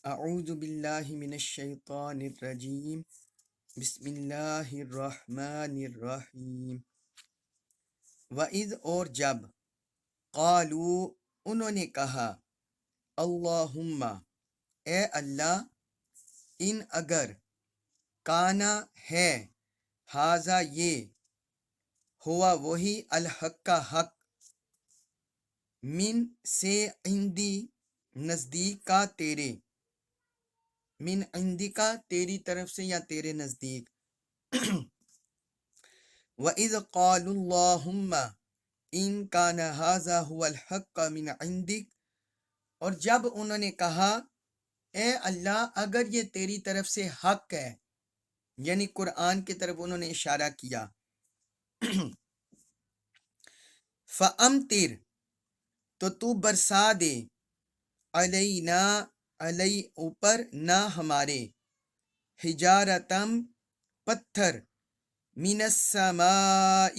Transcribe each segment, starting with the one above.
اعوذ باللہ من الشیطان الرجیم بسم اللہ الرحمن الرحیم وَإِذْ اور جب قالو انہوں نے کہا اللہم اے اللہ ان اگر کانا ہے ہاذا یہ ہوا وہی الحق کا حق من سے عندی نزدیک کا تیرے من عندی کا تیری طرف سے یا تیرے نزدیک وَإِذْ قَالُوا اللَّهُمَّ إِنْ كَانَ هَذَا هُوَ الْحَقَّ مِنْ عِنْدِكَ اور جب انہوں نے کہا اے اللہ اگر یہ تیری طرف سے حق ہے، یعنی قرآن کی طرف انہوں نے اشارہ کیا فَأَمْطِرْ تو برسا دے علینا علی اوپر نہ ہمارے حجارتم پتھر من السماء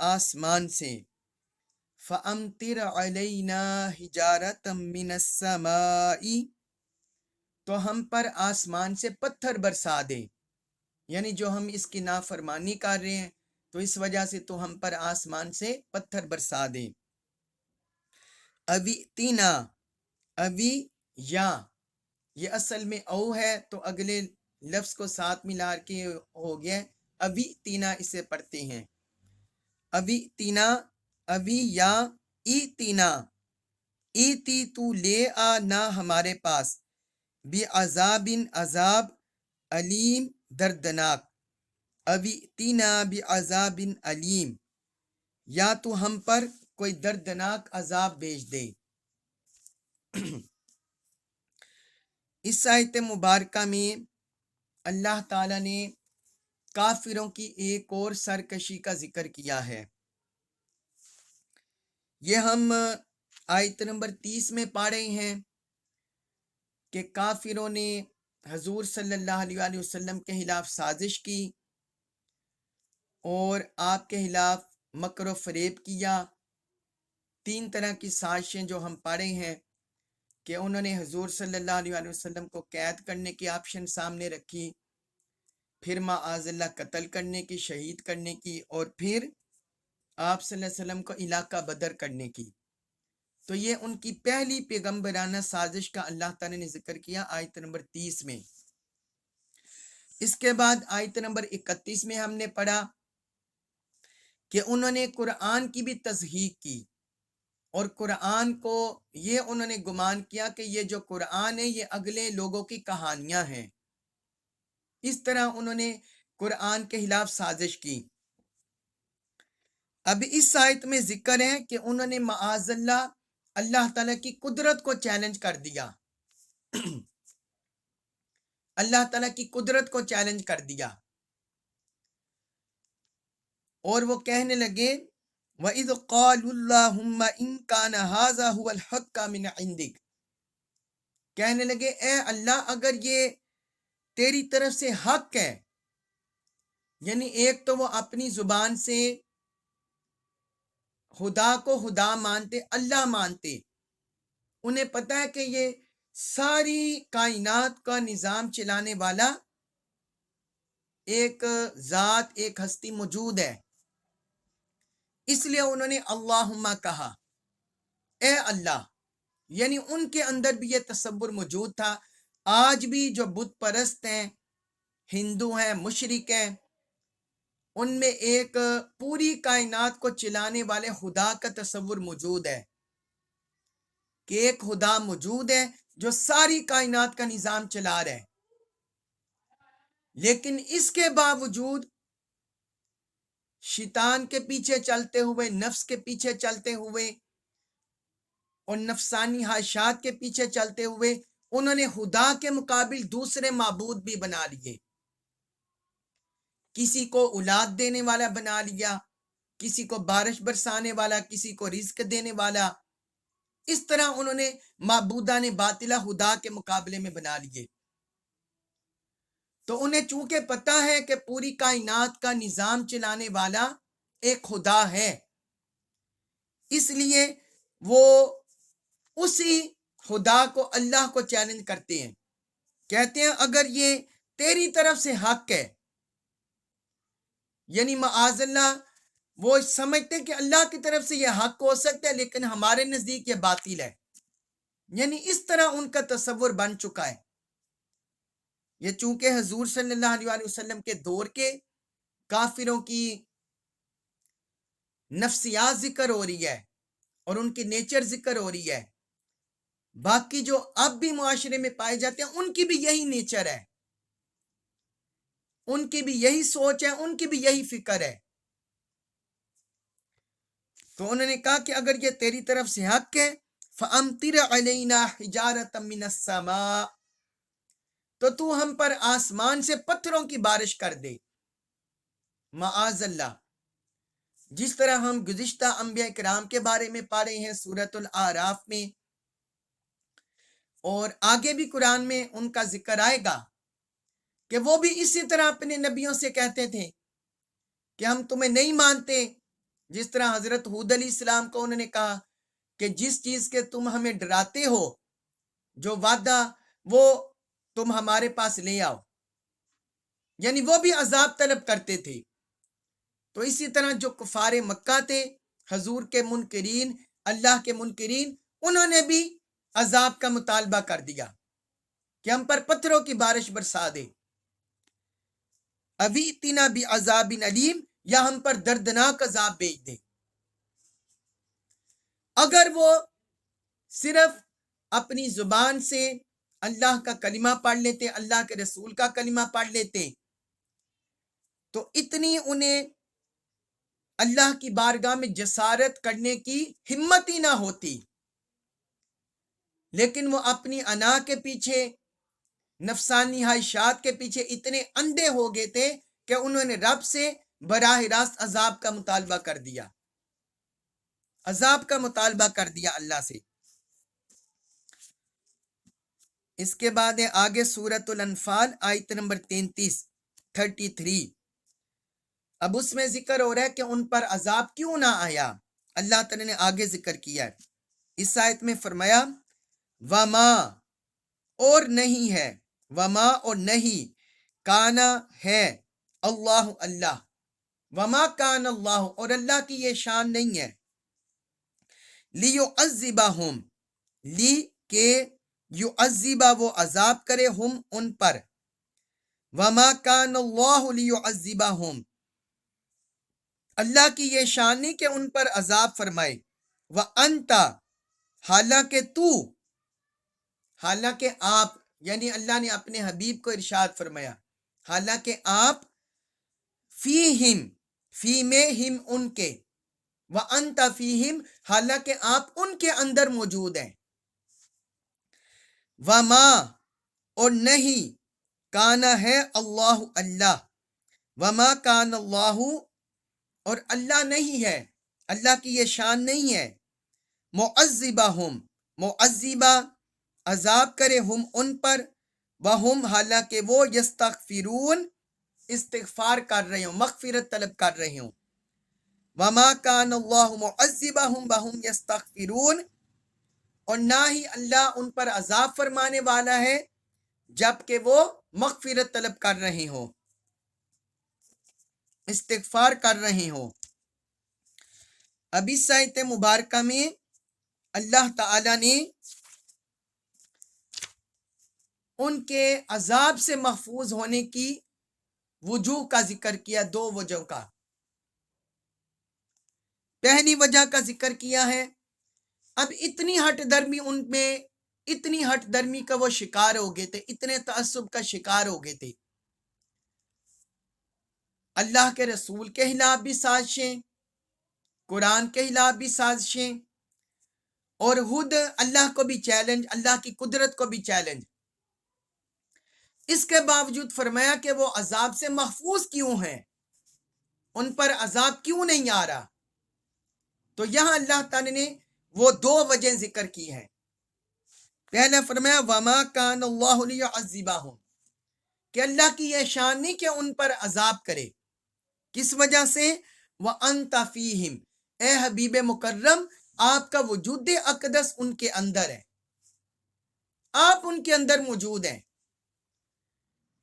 آسمان سے فَأَمْطِرْ عَلَيْنَا حِجَارَةً مِّنَ السَّمَاءِ تو ہم پر آسمان سے پتھر برسا دے، یعنی جو ہم اس کی نافرمانی کر رہے ہیں تو اس وجہ سے تو ہم پر آسمان سے پتھر برسا دے۔ ابی تینا ابی یا یہ اصل میں او ہے تو اگلے لفظ کو ساتھ ملا کے ہو گیا ابی تینا اسے پڑھتے ہیں ابی تینا ابی یا ای تینا ای تی تو لے آ نہ ہمارے پاس بی عذابن عذاب علیم دردناک ابی تینا بی عذابن علیم یا تو ہم پر کوئی دردناک عذاب بھیج دے۔ اس آیت مبارکہ میں اللہ تعالیٰ نے کافروں کی ایک اور سرکشی کا ذکر کیا ہے۔ یہ ہم آیت نمبر 30 میں پڑھ رہے ہیں کہ کافروں نے حضور صلی اللہ علیہ وسلم کے خلاف سازش کی اور آپ کے خلاف مکر و فریب کیا۔ 3 طرح کی سازشیں جو ہم پڑھ رہے ہیں کہ انہوں نے حضور صلی اللہ علیہ وسلم کو قید کرنے کی آپشن سامنے رکھی، پھر معاذ اللہ قتل کرنے کی، شہید کرنے کی، اور پھر آپ صلی اللہ علیہ وسلم کو علاقہ بدر کرنے کی۔ تو یہ ان کی پہلی پیغمبرانہ سازش کا اللہ تعالی نے ذکر کیا آیت نمبر 30 میں۔ اس کے بعد آیت نمبر 31 میں ہم نے پڑھا کہ انہوں نے قرآن کی بھی تصحیح کی اور قرآن کو یہ انہوں نے گمان کیا کہ یہ جو قرآن ہے یہ اگلے لوگوں کی کہانیاں ہیں۔ اس طرح انہوں نے قرآن کے خلاف سازش کی۔ اب اس آیت میں ذکر ہے کہ انہوں نے معاذ اللہ اللہ تعالیٰ کی قدرت کو چیلنج کر دیا اللہ تعالیٰ کی قدرت کو چیلنج کر دیا اور وہ کہنے لگے وَإِذْ قَالُوا اللَّهُمَّ إِنْ كَانَ هَذَا هُوَ الْحَقَّ مِنْ عِنْدِكَ کہنے لگے اے اللہ اگر یہ تیری طرف سے حق ہے، یعنی ایک تو وہ اپنی زبان سے خدا کو خدا مانتے، اللہ مانتے، انہیں پتہ ہے کہ یہ ساری کائنات کا نظام چلانے والا ایک ذات، ایک ہستی موجود ہے، اس لیے انہوں نے اللہم کہا اے اللہ، یعنی ان کے اندر بھی یہ تصور موجود تھا۔ آج بھی جو بت پرست ہیں، ہندو ہیں، مشرک ہیں، ان میں ایک پوری کائنات کو چلانے والے خدا کا تصور موجود ہے کہ ایک خدا موجود ہے جو ساری کائنات کا نظام چلا رہا ہے، لیکن اس کے باوجود شیطان کے پیچھے چلتے ہوئے، نفس کے پیچھے چلتے ہوئے اور نفسانی خواہشات کے پیچھے چلتے ہوئے انہوں نے خدا کے مقابل دوسرے معبود بھی بنا لیے۔ کسی کو اولاد دینے والا بنا لیا، کسی کو بارش برسانے والا، کسی کو رزق دینے والا، اس طرح انہوں نے معبودان باطلہ خدا کے مقابلے میں بنا لیے۔ تو انہیں چونکہ پتہ ہے کہ پوری کائنات کا نظام چلانے والا ایک خدا ہے، اس لیے وہ اسی خدا کو، اللہ کو چیلنج کرتے ہیں کہتے ہیں اگر یہ تیری طرف سے حق ہے، یعنی معاذ اللہ وہ سمجھتے کہ اللہ کی طرف سے یہ حق ہو سکتا ہے لیکن ہمارے نزدیک یہ باطل ہے، یعنی اس طرح ان کا تصور بن چکا ہے۔ یہ چونکہ حضور صلی اللہ علیہ وسلم کے دور کے کافروں کی نفسیات ذکر ہو رہی ہے اور ان کی نیچر ذکر ہو رہی ہے، باقی جو اب بھی معاشرے میں پائے جاتے ہیں ان کی بھی یہی نیچر ہے، ان کی بھی یہی سوچ ہے، ان کی بھی یہی فکر ہے۔ تو انہوں نے کہا کہ اگر یہ تیری طرف سے حق ہے فَأَمْطِرْ عَلَيْنَا حِجَارَةً مِّنَ السَّمَاءِ، تو ہم پر آسمان سے پتھروں کی بارش کر دے۔ معاذ اللہ، جس طرح ہم گزشتہ انبیاء کرام کے بارے میں پڑھ رہے ہیں سورۃ الاعراف میں، اور آگے بھی قرآن میں ان کا ذکر آئے گا کہ وہ بھی اسی طرح اپنے نبیوں سے کہتے تھے کہ ہم تمہیں نہیں مانتے، جس طرح حضرت ہود علیہ السلام کو انہوں نے کہا کہ جس چیز کے تم ہمیں ڈراتے ہو، جو وعدہ، وہ تم ہمارے پاس لے آؤ، یعنی وہ بھی عذاب طلب کرتے تھے۔ تو اسی طرح جو کفار مکہ تھے، حضور کے منکرین، اللہ کے منکرین، انہوں نے بھی عذاب کا مطالبہ کر دیا کہ ہم پر پتھروں کی بارش برسا دے، اویتنا بعذاب علیم، یا ہم پر دردناک عذاب بھیج دے۔ اگر وہ صرف اپنی زبان سے اللہ کا کلمہ پڑھ لیتے، اللہ کے رسول کا کلمہ پڑھ لیتے، تو اتنی انہیں اللہ کی بارگاہ میں جسارت کرنے کی ہمت ہی نہ ہوتی، لیکن وہ اپنی انا کے پیچھے، نفسانی خواہشات کے پیچھے اتنے اندھے ہو گئے تھے کہ انہوں نے رب سے براہ راست عذاب کا مطالبہ کر دیا، عذاب کا مطالبہ کر دیا اللہ سے۔ اس کے بعد ہے آگے سورۃ الانفال آیت نمبر 33 اب اس میں ذکر ہو رہا ہے کہ ان پر عذاب کیوں نہ آیا۔ اللہ تعالی نے آگے ذکر کیا ہے، اس آیت میں فرمایا وما، اور نہیں ہے، وما اور نہیں، کانا ہے، اللہ اللہ، وما کان اللہ، اور اللہ کی یہ شان نہیں ہے، لیعذبہم، لی کہ یعذبہ وہ عذاب کرے، ہم ان پر، وما کان اللہ لیعذبہم، اللہ کی یہ شان نہیں کہ ان پر عذاب فرمائے، وانت، حالانکہ تو، حالانکہ آپ، یعنی اللہ نے اپنے حبیب کو ارشاد فرمایا حالانکہ آپ، فیہم، فی میں ہم ان کے، وانت فیہم، حالانکہ آپ ان کے اندر موجود ہیں، وما، اور نہیں، کانا ہے، اللہ اللہ، وما کان اللہ، اور اللہ نہیں ہے، اللہ کی یہ شان نہیں ہے، معذبہم، معذبہ، عذاب کرے، ہم ان پر، وہم، حالانکہ وہ، یستغفرون، استغفار کر رہے ہوں، مغفرت طلب کر رہے ہوں، وما کان اللہ معذبہم وہم یستغفرون، اور نہ ہی اللہ ان پر عذاب فرمانے والا ہے جبکہ وہ مغفرت طلب کر رہے ہوں، استغفار کر رہے ہوں۔ اب اس آیت مبارکہ میں اللہ تعالی نے ان کے عذاب سے محفوظ ہونے کی وجوہ کا ذکر کیا، دو وجہ کا۔ پہلی وجہ کا ذکر کیا ہے، اب اتنی ہٹ درمی ان میں، اتنی ہٹ درمی کا وہ شکار ہو گئے تھے، اتنے تعصب کا شکار ہو گئے تھے، اللہ کے رسول کے خلاف بھی سازشیں، قرآن کے خلاف بھی سازشیں، اور خود اللہ کو بھی چیلنج، اللہ کی قدرت کو بھی چیلنج۔ اس کے باوجود فرمایا کہ وہ عذاب سے محفوظ کیوں ہیں، ان پر عذاب کیوں نہیں آ رہا۔ تو یہاں اللہ تعالی نے وہ دو وجہ ذکر کی ہیں۔ پہلے فرمایا وما کان اللہ لیعذبہم، کہ اللہ کی یہ شان نہیں کہ ان پر عذاب کرے، کس وجہ سے، وانت فیہم، اے حبیب مکرم، آپ کا وجود اقدس ان کے اندر ہے، آپ ان کے اندر موجود ہیں،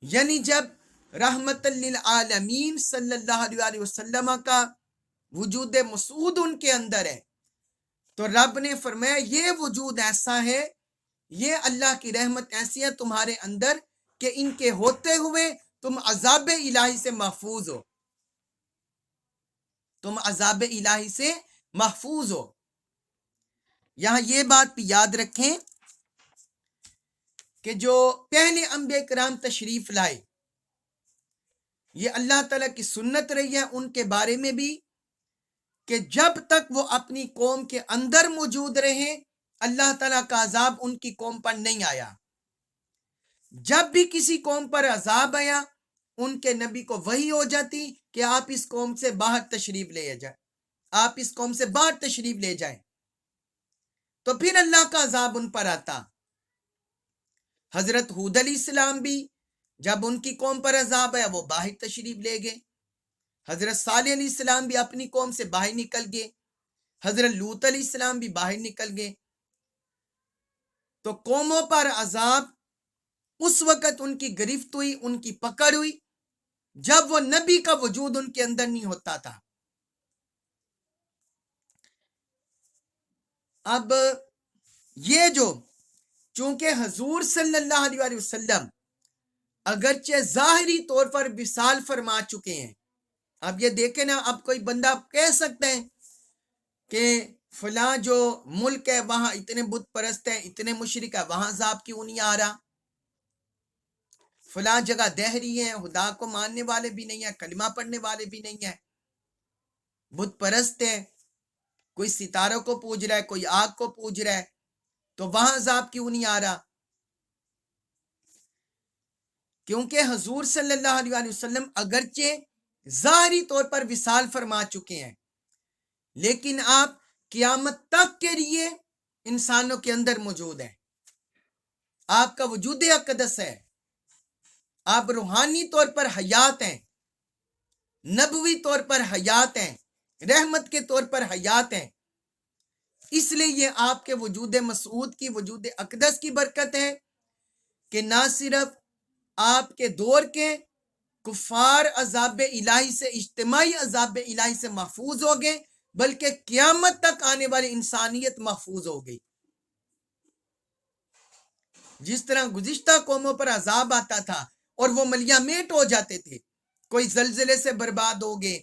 یعنی جب رحمت للعالمین صلی اللہ علیہ وسلم کا وجود مسعود ان کے اندر ہے، تو رب نے فرمایا یہ وجود ایسا ہے، یہ اللہ کی رحمت ایسی ہے تمہارے اندر کہ ان کے ہوتے ہوئے تم عذاب الہی سے محفوظ ہو، تم عذاب الہی سے محفوظ ہو۔ یہاں یہ بات بھی یاد رکھیں کہ جو پہلے انبیاء کرام تشریف لائے، یہ اللہ تعالیٰ کی سنت رہی ہے ان کے بارے میں بھی کہ جب تک وہ اپنی قوم کے اندر موجود رہے اللہ تعالیٰ کا عذاب ان کی قوم پر نہیں آیا۔ جب بھی کسی قوم پر عذاب آیا ان کے نبی کو وحی ہو جاتی کہ آپ اس قوم سے باہر تشریف لے جائیں، آپ اس قوم سے باہر تشریف لے جائیں، تو پھر اللہ کا عذاب ان پر آتا۔ حضرت ہود علیہ السلام بھی جب ان کی قوم پر عذاب آیا وہ باہر تشریف لے گئے، حضرت صالح علیہ السلام بھی اپنی قوم سے باہر نکل گئے، حضرت لوط علیہ السلام بھی باہر نکل گئے۔ تو قوموں پر عذاب اس وقت ان کی گرفت ہوئی، ان کی پکڑ ہوئی جب وہ نبی کا وجود ان کے اندر نہیں ہوتا تھا۔ اب یہ جو چونکہ حضور صلی اللہ علیہ وسلم اگرچہ ظاہری طور پر وصال فرما چکے ہیں، اب یہ دیکھیں نا، اب کوئی بندہ کہہ سکتا ہے کہ فلاں جو ملک ہے وہاں اتنے بت پرست ہیں، اتنے مشرک ہے، وہاں عذاب کیوں نہیں آ رہا؟ فلاں جگہ دہری ہیں، خدا کو ماننے والے بھی نہیں ہیں، کلمہ پڑھنے والے بھی نہیں ہیں، بت پرست ہے، کوئی ستاروں کو پوج رہا ہے، کوئی آگ کو پوج رہا ہے، تو وہاں عذاب کیوں نہیں آ رہا؟ کیونکہ حضور صلی اللہ علیہ وسلم اگرچہ ظاہری طور پر وصال فرما چکے ہیں، لیکن آپ قیامت تک کے لیے انسانوں کے اندر موجود ہیں، آپ کا وجود اقدس ہے، آپ روحانی طور پر حیات ہیں، نبوی طور پر حیات ہیں، رحمت کے طور پر حیات ہیں۔ اس لیے یہ آپ کے وجود مسعود کی، وجود اقدس کی برکت ہے کہ نہ صرف آپ کے دور کے کفار عذاب الہی سے، اجتماعی عذاب الہی سے محفوظ ہو گئے، بلکہ قیامت تک آنے والی انسانیت محفوظ ہو گئی۔ جس طرح گزشتہ قوموں پر عذاب آتا تھا اور وہ ملیاں میٹ ہو جاتے تھے، کوئی زلزلے سے برباد ہو گئے،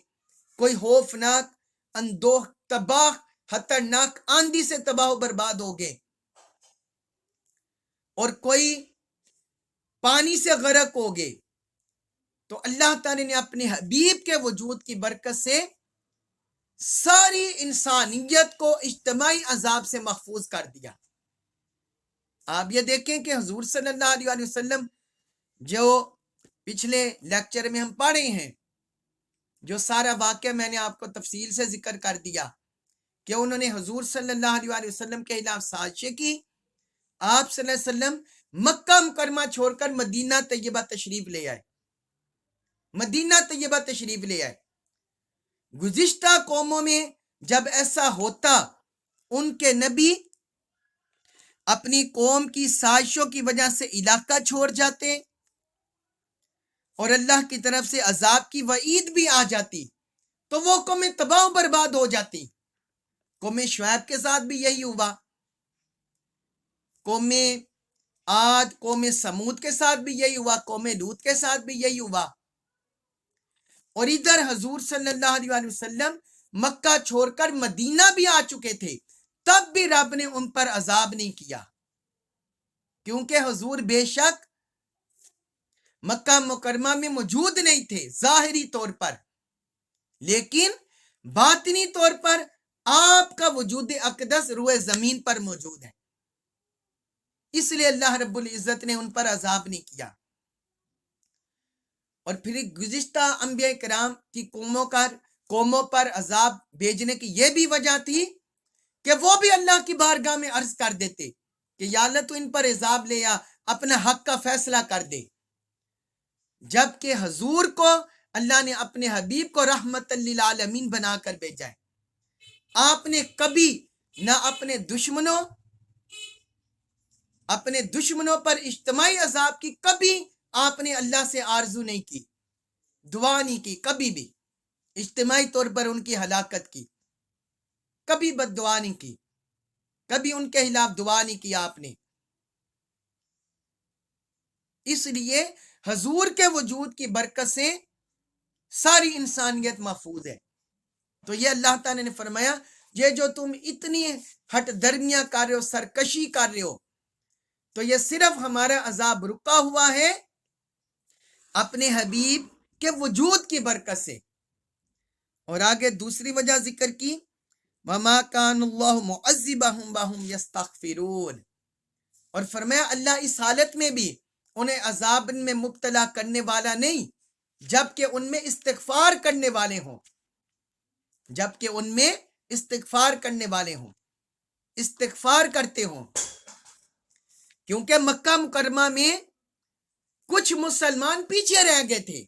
کوئی خوفناک اندوہ تباہ خطرناک آندھی سے تباہ و برباد ہو گئے، اور کوئی پانی سے غرق ہو گئے، تو اللہ تعالی نے اپنے حبیب کے وجود کی برکت سے ساری انسانیت کو اجتماعی عذاب سے محفوظ کر دیا۔ آپ یہ دیکھیں کہ حضور صلی اللہ علیہ وسلم جو پچھلے لیکچر میں ہم پڑھے ہیں، جو سارا واقعہ میں نے آپ کو تفصیل سے ذکر کر دیا کہ انہوں نے حضور صلی اللہ علیہ وسلم کے خلاف سازشیں کی، آپ صلی اللہ علیہ وسلم مکہ مکرمہ چھوڑ کر مدینہ طیبہ تشریف لے آئے، مدینہ طیبہ تشریف لے آئے۔ گزشتہ قوموں میں جب ایسا ہوتا ان کے نبی اپنی قوم کی سازشوں کی وجہ سے علاقہ چھوڑ جاتے اور اللہ کی طرف سے عذاب کی وعید بھی آ جاتی تو وہ قومیں تباہ و برباد ہو جاتی۔ قوم شعیب کے ساتھ بھی یہی ہوا، قوم عاد، قوم سمود کے ساتھ بھی یہی ہوا، قوم لوط کے ساتھ بھی یہی ہوا، اور ادھر حضور صلی اللہ علیہ وسلم مکہ چھوڑ کر مدینہ بھی آ چکے تھے، تب بھی رب نے ان پر عذاب نہیں کیا، کیونکہ حضور بے شک مکہ مکرمہ میں موجود نہیں تھے ظاہری طور پر، لیکن باطنی طور پر آپ کا وجود اقدس روئے زمین پر موجود ہے، اس لیے اللہ رب العزت نے ان پر عذاب نہیں کیا۔ اور پھر گزشتہ انبیاء کرام کی قوموں پر عذاب بھیجنے کی یہ بھی وجہ تھی کہ وہ بھی اللہ کی بارگاہ میں عرض کر دیتے کہ یا اللہ تو ان پر عذاب لے آ، اپنا حق کا فیصلہ کر دے، جبکہ حضور کو اللہ نے اپنے حبیب کو رحمت للعالمین بنا کر بھیجا ہے۔ آپ نے کبھی نہ اپنے دشمنوں پر اجتماعی عذاب کی کبھی آپ نے اللہ سے آرزو نہیں کی، دعا نہیں کی کبھی بھی، اجتماعی طور پر ان کی ہلاکت کی، کبھی بد دعا نہیں کی، کبھی ان کے خلاف دعا نہیں کی آپ نے. اس لیے حضور کے وجود کی برکت سے ساری انسانیت محفوظ ہے. تو یہ اللہ تعالیٰ نے فرمایا یہ جو تم اتنی ہٹ درمیاں کر رہے ہو، سرکشی کر رہے ہو، تو یہ صرف ہمارا عذاب رکا ہوا ہے اپنے حبیب کے وجود کی برکت سے. اور آگے دوسری وجہ ذکر کی وَمَا كَانَ اللَّهُ مُعَذِّبَهُمْ وَهُمْ يَسْتَغْفِرُونَ، اور فرمایا اللہ اس حالت میں بھی انہیں عذاب میں مبتلا کرنے والا نہیں جبکہ ان میں استغفار کرنے والے ہوں، جبکہ ان میں استغفار کرنے والے ہوں، استغفار کرتے ہوں. کیونکہ مکہ مکرمہ میں کچھ مسلمان پیچھے رہ گئے تھے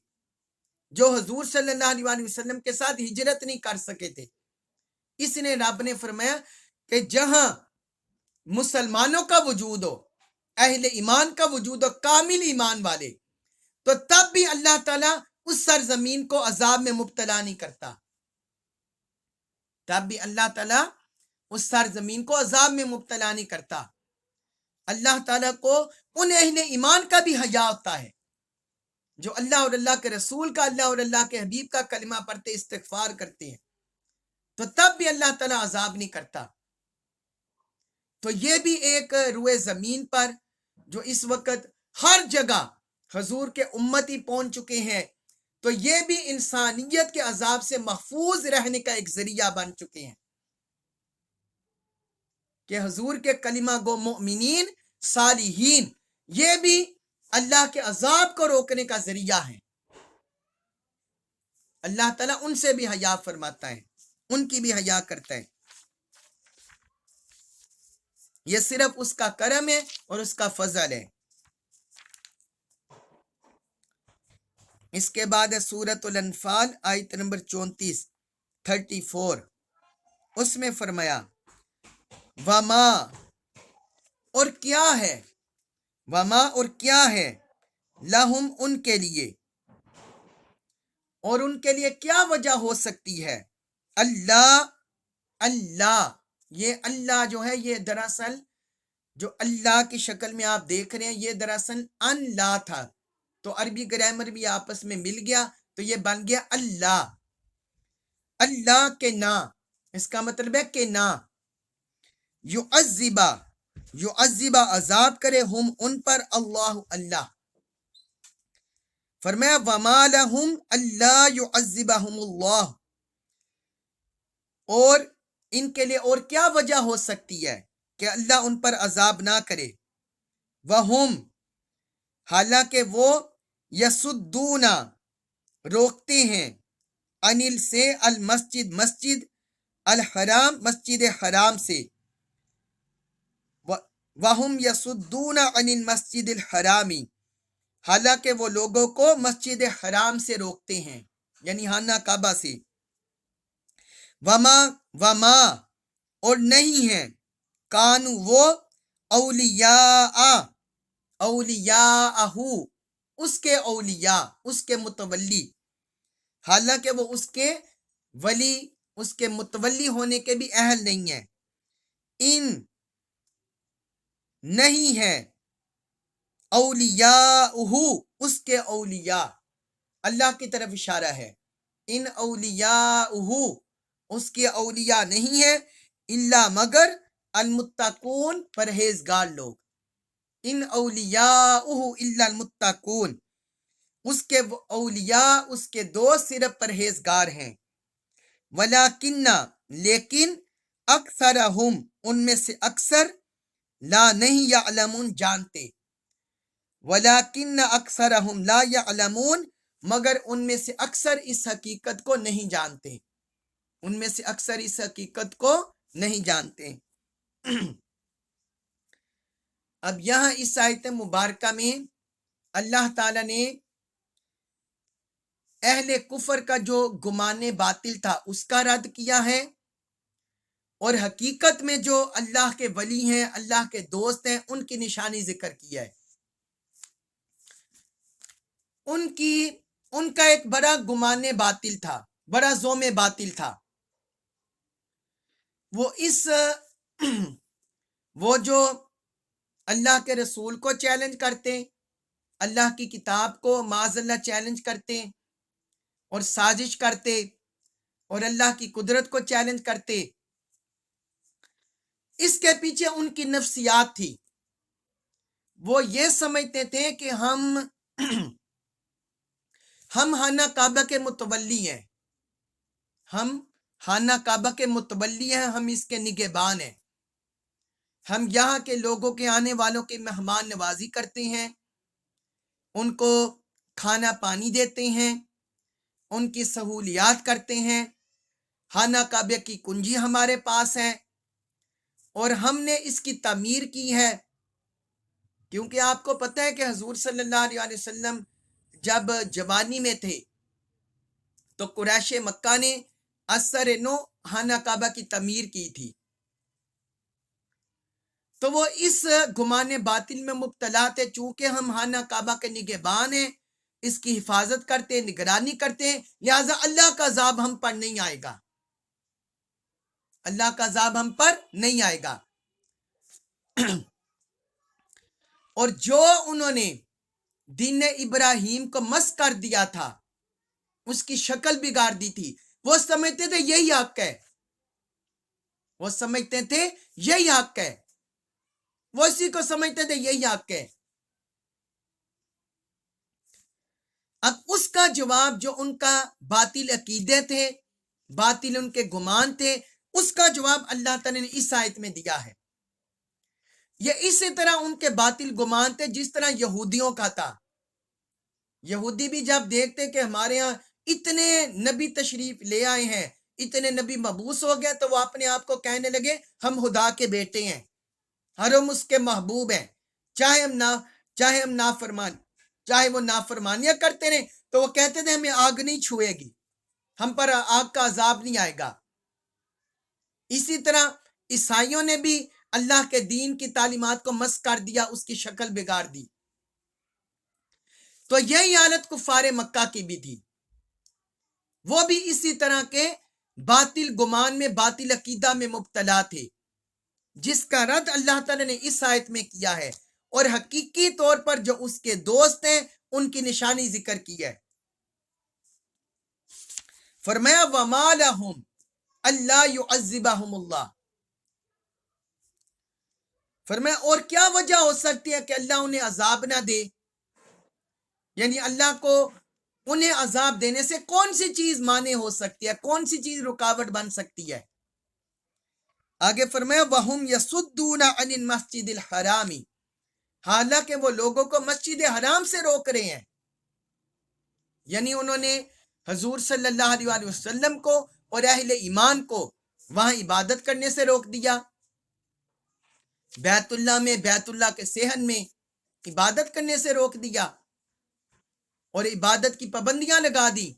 جو حضور صلی اللہ علیہ وسلم کے ساتھ ہجرت نہیں کر سکے تھے. اس نے رب نے فرمایا کہ جہاں مسلمانوں کا وجود ہو، اہل ایمان کا وجود ہو، کامل ایمان والے، تو تب بھی اللہ تعالیٰ اس سرزمین کو عذاب میں مبتلا نہیں کرتا، تب بھی اللہ تعالیٰ اس سرزمین کو عذاب میں مبتلا نہیں کرتا. اللہ تعالیٰ کو ان اہل ایمان کا بھی حیا ہوتا ہے جو اللہ اور اللہ کے رسول کا، اللہ اور اللہ کے حبیب کا کلمہ پڑھتے استغفار کرتے ہیں، تو تب بھی اللہ تعالیٰ عذاب نہیں کرتا. تو یہ بھی ایک روئے زمین پر جو اس وقت ہر جگہ حضور کے امتی پہنچ چکے ہیں، تو یہ بھی انسانیت کے عذاب سے محفوظ رہنے کا ایک ذریعہ بن چکے ہیں کہ حضور کے کلمہ گو مؤمنین صالحین یہ بھی اللہ کے عذاب کو روکنے کا ذریعہ ہے. اللہ تعالیٰ ان سے بھی حیا فرماتا ہے، ان کی بھی حیا کرتا ہے. یہ صرف اس کا کرم ہے اور اس کا فضل ہے. اس کے بعد ہے سورۃ الانفال آیت نمبر 34 اس میں فرمایا وما اور کیا ہے، وما اور کیا ہے لہم ان کے لیے، اور ان کے لیے کیا وجہ ہو سکتی ہے، اللہ یہ اللہ جو ہے یہ دراصل جو اللہ کی شکل میں آپ دیکھ رہے ہیں یہ دراصل ان لا تھا، تو عربی گرامر بھی آپس میں مل گیا تو یہ بن گیا اللہ. اللہ کے نا، اس کا مطلب ہے کہ نا، یعذبا عذاب کرے ہم ان پر اللہ اللہ. فرمایا وما لہم اللہ یعذبہم اللہ، اور ان کے لیے اور کیا وجہ ہو سکتی ہے کہ اللہ ان پر عذاب نہ کرے. وہم حالانکہ وہ یسدون روکتے ہیں انل سے المسجد مسجد الحرام مسجد حرام سے، وہم یسدون عن المسجد الحرامی حالانکہ وہ لوگوں کو مسجد حرام سے روکتے ہیں یعنی خانہ کعبہ سے. وما اور نہیں ہے کانو وہ اولیاء اس کے اولیاء اس کے متولی، حالانکہ وہ اس کے ولی اس کے متولی ہونے کے بھی اہل نہیں ہے. ان نہیں ہے اولیاء اس کے اولیاء، اللہ کی طرف اشارہ ہے، ان اولیاء اس کے اولیاء نہیں ہے الا مگر المتقون پرہیزگار لوگ. ان اولیاء الا المتقون اس کے اولیاء اس کے دوست صرف پرہیزگار ہیں. ولیکن لیکن اکثرہم ان میں سے اکثر لا نہیں یعلمون جانتے، ولیکن اکثرہم لا یعلمون مگر ان میں سے اکثر اس حقیقت کو نہیں جانتے، ان میں سے اکثر اس حقیقت کو نہیں جانتے. اب یہاں اس آیت مبارکہ میں اللہ تعالیٰ نے اہل کفر کا جو گمان باطل تھا اس کا رد کیا ہے، اور حقیقت میں جو اللہ کے ولی ہیں اللہ کے دوست ہیں ان کی نشانی ذکر کیا ہے. ان کا ایک بڑا گمان باطل تھا، بڑا زوم باطل تھا. وہ جو اللہ کے رسول کو چیلنج کرتے، اللہ کی کتاب کو معاذ اللہ چیلنج کرتے اور سازش کرتے اور اللہ کی قدرت کو چیلنج کرتے، اس کے پیچھے ان کی نفسیات تھی. وہ یہ سمجھتے تھے کہ ہم خانہ کعبہ کے متولی ہیں، ہم خانہ کعبہ کے متولی ہیں، ہم اس کے نگہبان ہیں، ہم یہاں کے لوگوں کے آنے والوں کی مہمان نوازی کرتے ہیں، ان کو کھانا پانی دیتے ہیں، ان کی سہولیات کرتے ہیں، خانہ کعبہ کی کنجی ہمارے پاس ہے اور ہم نے اس کی تعمیر کی ہے. کیونکہ آپ کو پتہ ہے کہ حضور صلی اللہ علیہ وسلم جب جوانی میں تھے تو قریش مکہ نے اثر نو خانہ کعبہ کی تعمیر کی تھی. تو وہ اس گمان باطل میں مبتلا تھے، چونکہ ہم خانہ کعبہ کے نگہبان ہیں، اس کی حفاظت کرتے، نگرانی کرتے ہیں، لہذا اللہ کا عذاب ہم پر نہیں آئے گا، اللہ کا عذاب ہم پر نہیں آئے گا. اور جو انہوں نے دین ابراہیم کو مسخ کر دیا تھا، اس کی شکل بگاڑ دی تھی، وہ سمجھتے تھے یہی حق ہے، وہ سمجھتے تھے یہی حق ہے، وہ اسی کو سمجھتے تھے یہی حق ہے. اب اس کا جواب جو ان کا باطل عقیدے تھے، باطل ان کے گمان تھے، اس کا جواب اللہ تعالی نے اس آیت میں دیا ہے. یہ اسی طرح ان کے باطل گمان تھے جس طرح یہودیوں کا تھا. یہودی بھی جب دیکھتے کہ ہمارے ہاں اتنے نبی تشریف لے آئے ہیں، اتنے نبی مبعوث ہو گئے، تو وہ اپنے آپ کو کہنے لگے ہم خدا کے بیٹے ہیں، ہم اس کے محبوب ہیں، چاہے ہم نافرمان، چاہے وہ نافرمانیاں کرتے رہیں تو وہ کہتے تھے ہمیں آگ نہیں چھوئے گی، ہم پر آگ کا عذاب نہیں آئے گا. اسی طرح عیسائیوں نے بھی اللہ کے دین کی تعلیمات کو مسخ کر دیا، اس کی شکل بگاڑ دی. تو یہی حالت کفار مکہ کی بھی تھی، وہ بھی اسی طرح کے باطل گمان میں، باطل عقیدہ میں مبتلا تھے، جس کا رد اللہ تعالی نے اس آیت میں کیا ہے، اور حقیقی طور پر جو اس کے دوست ہیں ان کی نشانی ذکر کی ہے. فرمایا وَمَا لَهُمْ أَلَّا يُعَذِّبَهُمُ اللَّهُ، فرمایا اور کیا وجہ ہو سکتی ہے کہ اللہ انہیں عذاب نہ دے، یعنی اللہ کو انہیں عذاب دینے سے کون سی چیز مانع ہو سکتی ہے، کون سی چیز رکاوٹ بن سکتی ہے. آگے فرمایا وَهُمْ يَصُدُّونَ عَنِ الْمَسْجِدِ الْحَرَامِ، حالانکہ وہ لوگوں کو مسجد حرام سے روک رہے ہیں، یعنی انہوں نے حضور صلی اللہ علیہ وسلم کو اور اہل ایمان کو وہاں عبادت کرنے سے روک دیا، بیت اللہ میں، بیت اللہ کے صحن میں عبادت کرنے سے روک دیا اور عبادت کی پابندیاں لگا دی.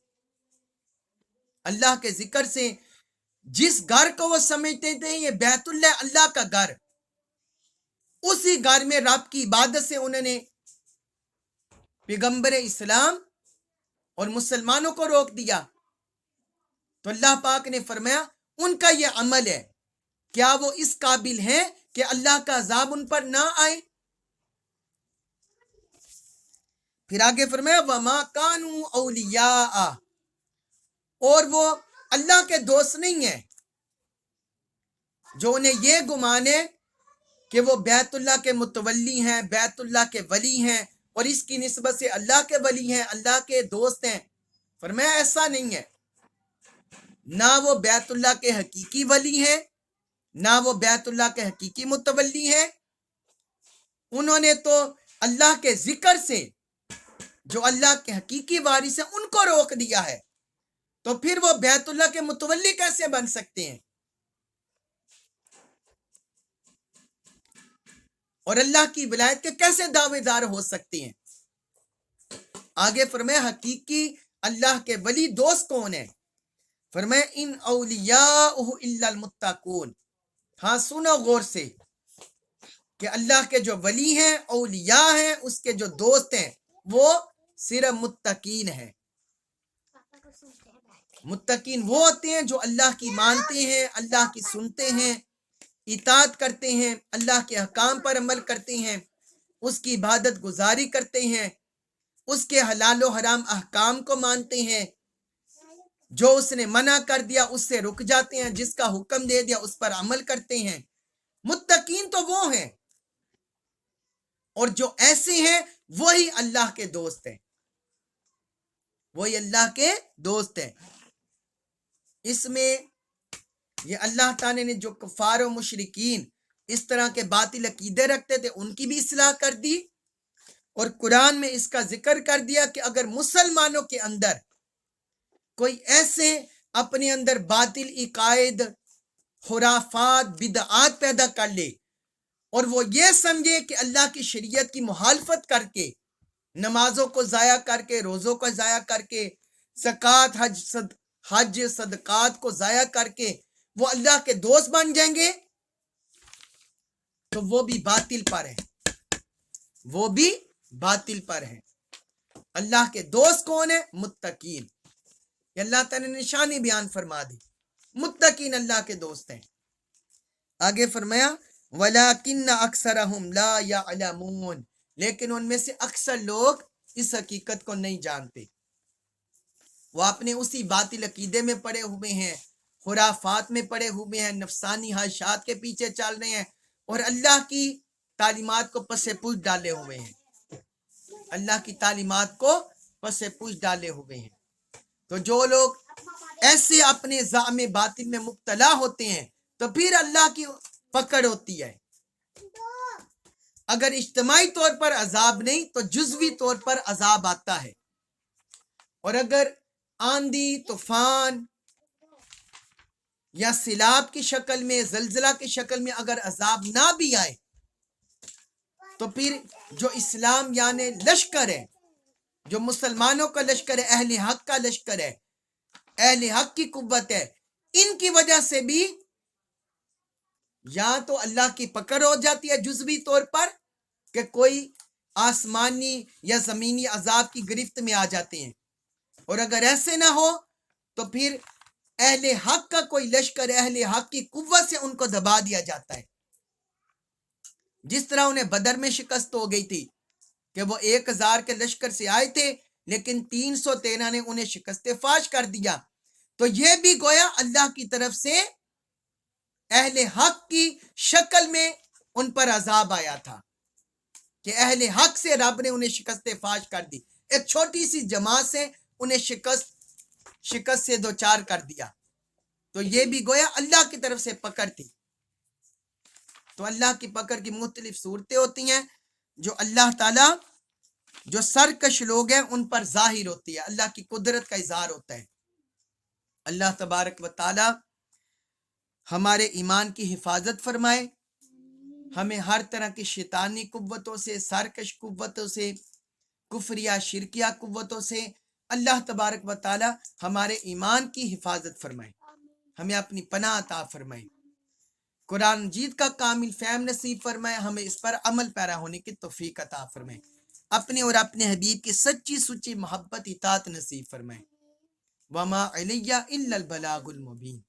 اللہ کے ذکر سے جس گھر کو وہ سمجھتے تھے یہ بیت اللہ اللہ کا گھر، اسی گھر میں رب کی عبادت سے انہوں نے پیغمبر اسلام اور مسلمانوں کو روک دیا. تو اللہ پاک نے فرمایا ان کا یہ عمل ہے، کیا وہ اس قابل ہیں کہ اللہ کا عذاب ان پر نہ آئے؟ پھر آگے فرمایا وَمَا كَانُوا أَوْلِيَاءَ، اور وہ اللہ کے دوست نہیں ہیں، جو انہیں یہ گمان ہے کہ وہ بیت اللہ کے متولی ہیں، بیت اللہ کے ولی ہیں اور اس کی نسبت سے اللہ کے ولی ہیں، اللہ کے دوست ہیں. فرمایا ایسا نہیں ہے، نہ وہ بیت اللہ کے حقیقی ولی ہیں، نہ وہ بیت اللہ کے حقیقی متولی ہیں. انہوں نے تو اللہ کے ذکر سے جو اللہ کے حقیقی وارث ہیں ان کو روک دیا ہے، تو پھر وہ بیت اللہ کے متولی کیسے بن سکتے ہیں اور اللہ کی ولایت کے کیسے دعوے دار ہو سکتے ہیں؟ آگے فرمایا حقیقی اللہ کے ولی دوست کون ہیں؟ فرمایا ان اولیاءہ الا المتقون. ہاں سنو غور سے کہ اللہ کے جو ولی ہیں، اولیاء ہیں، اس کے جو دوست ہیں وہ صرف متقین ہے۔ متقین وہ ہوتے ہیں جو اللہ کی مانتے ہیں، اللہ کی سنتے ہیں، اطاعت کرتے ہیں، اللہ کے احکام پر عمل کرتے ہیں، اس کی عبادت گزاری کرتے ہیں، اس کے حلال و حرام احکام کو مانتے ہیں، جو اس نے منع کر دیا اس سے رک جاتے ہیں، جس کا حکم دے دیا اس پر عمل کرتے ہیں۔ متقین تو وہ ہیں، اور جو ایسے ہیں وہی اللہ کے دوست ہیں، وہی اللہ کے دوست ہیں۔ اس میں یہ اللہ تعالی نے جو کفار و مشرکین اس طرح کے باطل عقیدے رکھتے تھے ان کی بھی اصلاح کر دی، اور قرآن میں اس کا ذکر کر دیا کہ اگر مسلمانوں کے اندر کوئی ایسے اپنے اندر باطل عقائد، خرافات، بدعات پیدا کر لے اور وہ یہ سمجھے کہ اللہ کی شریعت کی مخالفت کر کے، نمازوں کو ضائع کر کے، روزوں کو ضائع کر کے، زکوٰۃ، حج صدقات کو ضائع کر کے وہ اللہ کے دوست بن جائیں گے، تو وہ بھی باطل پر ہے، وہ بھی باطل پر ہے۔ اللہ کے دوست کون ہے؟ متقین۔ یہ اللہ تعالی نے نشانی بیان فرما دی، متقین اللہ کے دوست ہیں۔ آگے فرمایا وَلَكِنَّ أَكْثَرَهُمْ لَا يَعْلَمُونَ، لیکن ان میں سے اکثر لوگ اس حقیقت کو نہیں جانتے، وہ اپنے اسی باطل عقیدے میں پڑے ہوئے ہیں، خرافات میں پڑے ہوئے ہیں، نفسانی خواہشات کے پیچھے چل رہے ہیں، اور اللہ کی تعلیمات کو پس پوچھ ڈالے ہوئے ہیں، اللہ کی تعلیمات کو پس پوچھ ڈالے ہوئے ہیں۔ تو جو لوگ ایسے اپنے زعم باطل میں مبتلا ہوتے ہیں تو پھر اللہ کی پکڑ ہوتی ہے۔ اگر اجتماعی طور پر عذاب نہیں تو جزوی طور پر عذاب آتا ہے، اور اگر آندھی، طوفان یا سیلاب کی شکل میں، زلزلہ کی شکل میں اگر عذاب نہ بھی آئے تو پھر جو اسلام یعنی لشکر ہے، جو مسلمانوں کا لشکر ہے، اہل حق کا لشکر ہے، اہل حق کی قوت ہے، ان کی وجہ سے بھی یا تو اللہ کی پکڑ ہو جاتی ہے جزوی طور پر کہ کوئی آسمانی یا زمینی عذاب کی گرفت میں آ جاتے ہیں، اور اگر ایسے نہ ہو تو پھر اہل حق کا کوئی لشکر، اہل حق کی قوت سے ان کو دبا دیا جاتا ہے، جس طرح انہیں بدر میں شکست ہو گئی تھی کہ وہ 1000 کے لشکر سے آئے تھے لیکن 313 نے انہیں شکست فاش کر دیا۔ تو یہ بھی گویا اللہ کی طرف سے اہل حق کی شکل میں ان پر عذاب آیا تھا کہ اہل حق سے رب نے انہیں شکست فاش کر دی، ایک چھوٹی سی جماعت سے انہیں شکست سے دوچار کر دیا۔ تو یہ بھی گویا اللہ کی طرف سے پکڑ تھی۔ تو اللہ کی پکڑ کی مختلف صورتیں ہوتی ہیں جو اللہ تعالی، جو سرکش لوگ ہیں ان پر ظاہر ہوتی ہے، اللہ کی قدرت کا اظہار ہوتا ہے۔ اللہ تبارک و تعالی ہمارے ایمان کی حفاظت فرمائے، ہمیں ہر طرح کی شیطانی قوتوں سے، سرکش قوتوں سے، کفریہ شرکیہ قوتوں سے اللہ تبارک و تعالی ہمارے ایمان کی حفاظت فرمائے، ہمیں اپنی پناہ عطا فرمائے، قرآن مجید کا کامل فہم نصیب فرمائے، ہمیں اس پر عمل پیرا ہونے کی توفیق عطا فرمائے، اپنے اور اپنے حبیب کی سچی سچی محبت اطاعت نصیب فرمائے۔ وما علیہ الا البلاغ المبین۔